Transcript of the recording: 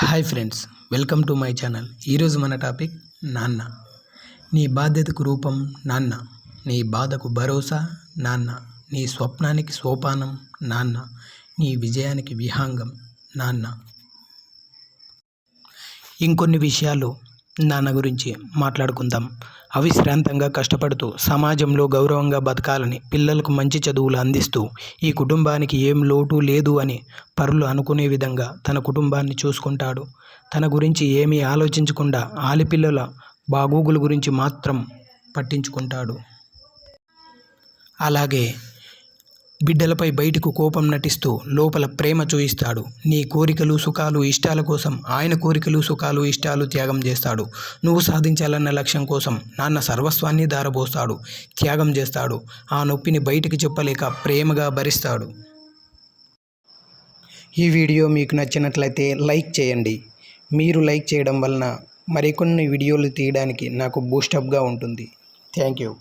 Hi friends, welcome to my channel. ఈరోజు మన topic నాన్న. నీ బాధ్యతకు రూపం నాన్న, నీ బాధకు భరోసా నాన్న, నీ స్వప్నానికి సోపానం నాన్న, నీ విజయానికి విహంగం నాన్న. ఇంకొన్ని విషయాలు నాన్న గురించి మాట్లాడుకుందాం. అవిశ్రాంతంగా కష్టపడుతూ సమాజంలో గౌరవంగా బతకాలని, పిల్లలకు మంచి చదువులు అందిస్తూ, ఈ కుటుంబానికి ఏం లోటు లేదు అని పరులు అనుకునే విధంగా తన కుటుంబాన్ని చూసుకుంటాడు. తన గురించి ఏమీ ఆలోచించకుండా ఆలిపిల్లల బాగోగుల గురించి మాత్రం పట్టించుకుంటాడు. అలాగే బిడ్డలపై బయటకు కోపం నటిస్తూ లోపల ప్రేమ చూయిస్తాడు. నీ కోరికలు సుఖాలు ఇష్టాల కోసం ఆయన కోరికలు సుఖాలు ఇష్టాలు త్యాగం చేస్తాడు. నువ్వు సాధించాలన్న లక్ష్యం కోసం నాన్న సర్వస్వాన్ని ధారపోస్తాడు, త్యాగం చేస్తాడు. ఆ నొప్పిని బయటికి చెప్పలేక ప్రేమగా భరిస్తాడు. ఈ వీడియో మీకు నచ్చినట్లయితే లైక్ చేయండి. మీరు లైక్ చేయడం వలన మరికొన్ని వీడియోలు తీయడానికి నాకు బూస్టప్గా ఉంటుంది. Thank you.